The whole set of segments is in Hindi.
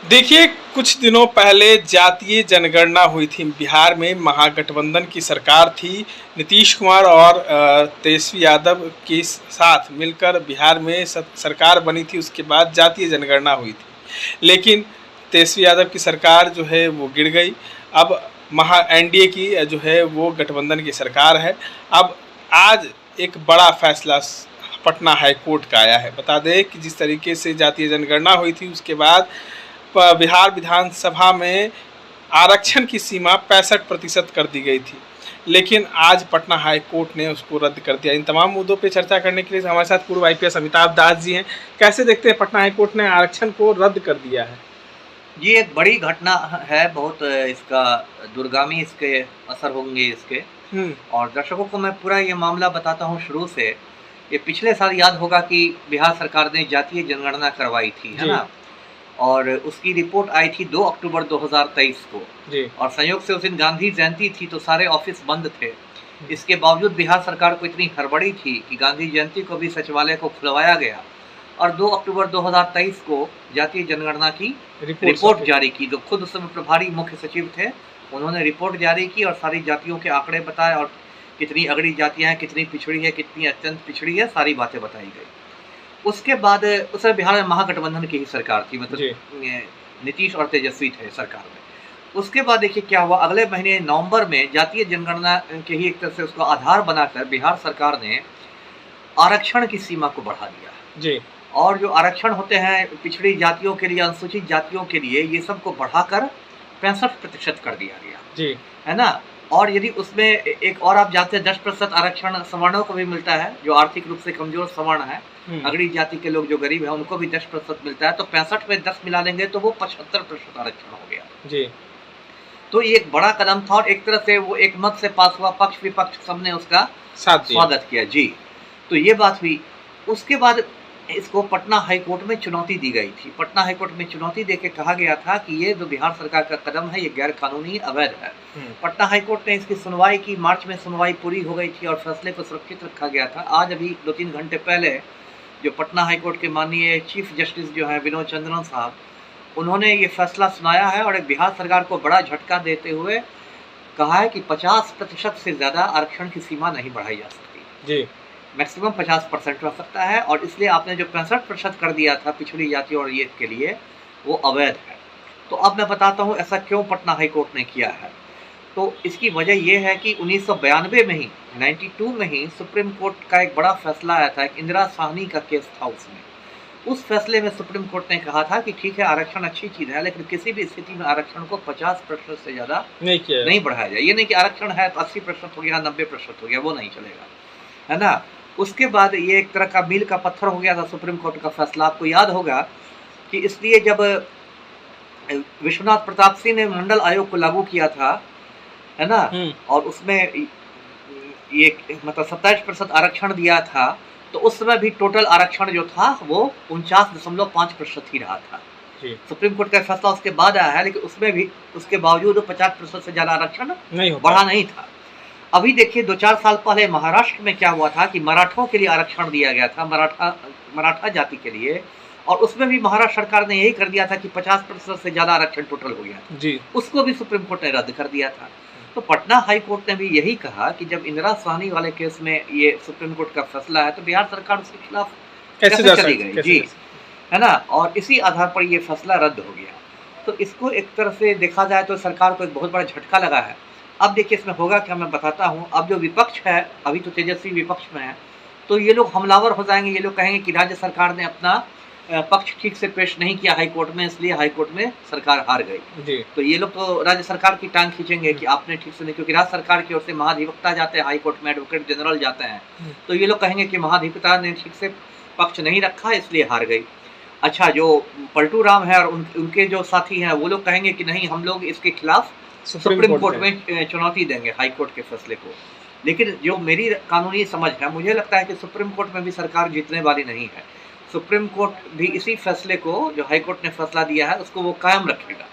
देखिए, कुछ दिनों पहले जातीय जनगणना हुई थी बिहार में। महागठबंधन की सरकार थी। नीतीश कुमार और तेजस्वी यादव के साथ मिलकर बिहार में सरकार बनी थी। उसके बाद जातीय जनगणना हुई थी, लेकिन तेजस्वी यादव की सरकार जो है वो गिर गई। अब महा एनडीए की जो है वो गठबंधन की सरकार है। अब आज एक बड़ा फैसला पटना हाई कोर्ट का आया है। बता दें कि जिस तरीके से जातीय जनगणना हुई थी, उसके बाद बिहार विधानसभा में आरक्षण की सीमा 65% कर दी गई थी, लेकिन आज पटना हाई कोर्ट ने उसको रद्द कर दिया। इन तमाम मुद्दों पर चर्चा करने के लिए हमारे साथ पूर्व आईपीएस अमिताभ दास जी हैं। कैसे देखते हैं पटना हाई कोर्ट ने आरक्षण को रद्द कर दिया है? जी, एक बड़ी घटना है, बहुत इसका दूरगामी इसके असर होंगे इसके। और दर्शकों को मैं पूरा ये मामला बताता हूँ शुरू से। ये पिछले साल याद होगा कि बिहार सरकार ने जातीय जनगणना करवाई थी, है ना? और उसकी रिपोर्ट आई थी 2 अक्टूबर 2023 को। जी। और संयोग से उस दिन गांधी जयंती थी, तो सारे ऑफिस बंद थे। इसके बावजूद बिहार सरकार को इतनी हड़बड़ी थी कि गांधी जयंती को भी सचिवालय को खुलवाया गया और 2 अक्टूबर 2023 को जातीय जनगणना की रिपोर्ट जारी की। जो खुद उस समय प्रभारी मुख्य सचिव थे, उन्होंने रिपोर्ट जारी की और सारी जातियों के आंकड़े बताए और कितनी अगड़ी जातियां हैं, कितनी पिछड़ी है, कितनी अत्यंत पिछड़ी है, सारी बातें बताई गई। उसके बाद उस समय बिहार में महागठबंधन की ही सरकार थी, मतलब नीतीश और तेजस्वी थे सरकार में। उसके बाद देखिए क्या हुआ, अगले महीने नवंबर में जातीय जनगणना के ही एक तरह से उसको आधार बनाकर बिहार सरकार ने आरक्षण की सीमा को बढ़ा दिया। जी। और जो आरक्षण होते हैं पिछड़ी जातियों के लिए, अनुसूचित जातियों के लिए, ये सब को बढ़ाकर 65% कर दिया गया। जी। है ना? और यदि उसमें एक और आप जानते हैं 10% आरक्षण सवर्णों को भी मिलता है, जो आर्थिक रूप से कमजोर सवर्ण है। अगड़ी जाति के लोग जो गरीब है उनको भी 10% मिलता है। तो 65 में 10 मिला लेंगे तो वो 75% आरक्षण हो गया। जी। तो ये एक बड़ा कदम था और एक तरह से वो एक मत से पास हुआ, पक्ष विपक्ष सबने उसका स्वागत किया। जी, तो ये बात हुई। उसके बाद इसको पटना हाई कोर्ट में चुनौती दी गई थी। पटना हाई कोर्ट में चुनौती देके कहा गया था कि ये जो बिहार सरकार का कदम है ये गैर कानूनी, अवैध है। पटना हाई कोर्ट ने इसकी सुनवाई की। मार्च में सुनवाई पूरी हो गई थी और फैसले को सुरक्षित रखा गया था। आज अभी 2-3 घंटे पहले जो पटना हाई कोर्ट के माननीय चीफ जस्टिस जो है विनोद चंद्रन साहब, उन्होंने ये फैसला सुनाया है और एक बिहार सरकार को बड़ा झटका देते हुए कहा है कि 50% से ज़्यादा आरक्षण की सीमा नहीं बढ़ाई जा सकती। जी। मैक्सिमम 50% रह सकता है और इसलिए आपने जो 65% कर दिया था पिछड़ी जाति और ये के लिए, वो अवैध है। तो अब मैं बताता हूँ ऐसा क्यों पटना हाई कोर्ट ने किया है। तो इसकी वजह ये है कि 1992 में ही, 92 में ही सुप्रीम कोर्ट का एक बड़ा फैसला आया था। एक इंदिरा साहनी का केस था उसमें। उस फैसले में सुप्रीम कोर्ट ने कहा था कि ठीक है, आरक्षण अच्छी चीज़ है, लेकिन किसी भी स्थिति में आरक्षण को 50% से ज़्यादा नहीं बढ़ाया जाए। ये नहीं कि आरक्षण है तो 80% हो गया, 90% हो गया, वो नहीं चलेगा, है ना? उसके बाद ये एक तरह का मील का पत्थर हो गया था सुप्रीम कोर्ट का फैसला। आपको याद होगा कि इसलिए जब विश्वनाथ प्रताप सिंह ने मंडल आयोग को लागू किया था, है ना? और उसमें ये मतलब 27% आरक्षण दिया था, तो उस समय भी टोटल आरक्षण जो था वो 49.5% ही रहा था। सुप्रीम कोर्ट का फैसला उसके बाद आया है, लेकिन उसमें भी उसके बावजूद 50% से ज़्यादा आरक्षण बढ़ा नहीं था। अभी देखिए 2-4 साल पहले महाराष्ट्र में क्या हुआ था कि मराठों के लिए आरक्षण दिया गया था, मराठा जाति के लिए, और उसमें भी महाराष्ट्र सरकार ने यही कर दिया था कि 50% से ज़्यादा आरक्षण टोटल हो गया था। जी। उसको भी सुप्रीम कोर्ट ने रद्द कर दिया था। तो पटना हाई कोर्ट ने भी यही कहा कि जब इंदिरा साहनी वाले केस में ये सुप्रीम कोर्ट का फैसला है, तो बिहार सरकार उसके खिलाफ कैसे चली गई? जी, है ना? और इसी आधार पर ये फैसला रद्द हो गया। तो इसको एक तरह से देखा जाए तो सरकार को एक बहुत बड़ा झटका लगा है। अब देखिए इसमें होगा क्या, मैं बताता हूँ। अब जो विपक्ष है, अभी तो तेजस्वी विपक्ष में है, तो ये लोग हमलावर हो जाएंगे। ये लोग कहेंगे कि राज्य सरकार ने अपना पक्ष ठीक से पेश नहीं किया हाई कोर्ट में, इसलिए हाई कोर्ट में सरकार हार गई। तो ये लोग तो राज्य सरकार की टांग खींचेंगे कि आपने ठीक से नहीं, क्योंकि राज्य सरकार की ओर से महाधिवक्ता जाते हैं हाई कोर्ट में, एडवोकेट जनरल जाते हैं, तो ये लोग कहेंगे कि महाधिवक्ता ने ठीक से पक्ष नहीं रखा, इसलिए हार गई। अच्छा, जो पलटू राम है और उनके जो साथी हैं, वो लोग कहेंगे कि नहीं, हम लोग इसके खिलाफ सुप्रीम कोर्ट में चुनौती देंगे हाई कोर्ट के फैसले को। लेकिन जो मेरी कानूनी समझ है, मुझे लगता है कि सुप्रीम कोर्ट में भी सरकार जीतने वाली नहीं है। सुप्रीम कोर्ट भी इसी फैसले को, जो हाई कोर्ट ने फैसला दिया है, उसको वो कायम रखेगा,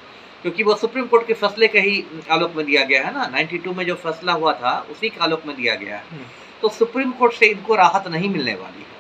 क्योंकि वो सुप्रीम कोर्ट के फैसले के ही आलोक में दिया गया है ना। 92 में जो फैसला हुआ था उसी के आलोक में दिया गया है। तो सुप्रीम कोर्ट से इनको राहत नहीं मिलने वाली है।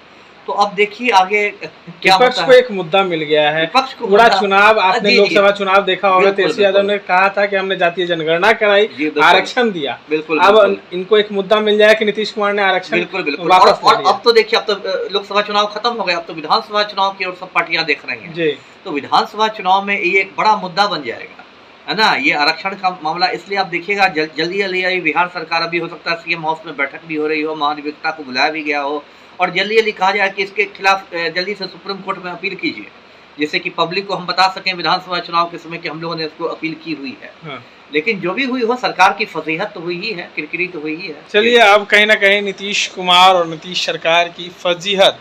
तो अब देखिए आगे क्या विपक्ष होता को है। एक मुद्दा मिल गया है। विपक्ष को पूरा मुद्दा- चुनाव आपने जी, लोकसभा जी। चुनाव देखा होगा, बिल्कुल, तेजस्वी यादव बिल्कुल। ने कहा था कि हमने जातीय जनगणना कराई, जी, बिल्कुल। आरक्षण दिया। बिल्कुल, अब बिल्कुल। इनको एक मुद्दा मिल जाए कि नीतीश कुमार ने आरक्षण बिल्कुल, बिल्कुल। वापस ले और लिया। अब तो देखिए, अब तो लोकसभा चुनाव खत्म हो गया, अब तो विधानसभा चुनाव की ओर सब पार्टियां देख रही हैं। जी। तो विधानसभा चुनाव में ये एक बड़ा मुद्दा बन जाएगा, है ना? ये आरक्षण का मामला, इसलिए आप देखिएगा जल्दी बिहार सरकार, अभी हो सकता है सीएम हाउस में बैठक भी हो रही हो, महाधिवक्ता को बुलाया भी गया हो, और जल्दी कहा जाए कि इसके खिलाफ जल्दी से सुप्रीम कोर्ट में अपील कीजिए, जिससे कि पब्लिक को हम बता सकें विधानसभा चुनाव के समय कि हम लोगों ने इसको अपील की हुई है। हाँ। लेकिन जो भी हुई हो, सरकार की फजीहत तो हुई ही है, किरकिरी तो हुई ही है। चलिए, अब कहीं ना कहीं नीतीश कुमार और नीतीश सरकार की फजीहत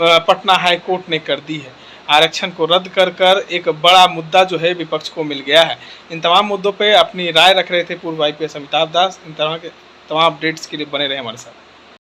पटना हाई कोर्ट ने कर दी है। आरक्षण को रद्द कर एक बड़ा मुद्दा जो है विपक्ष को मिल गया है। इन तमाम मुद्दों पे अपनी राय रख रहे थे पूर्व IPS अमिताभ दास। इन तरह के तमाम अपडेट्स के लिए बने रहे हमारे साथ।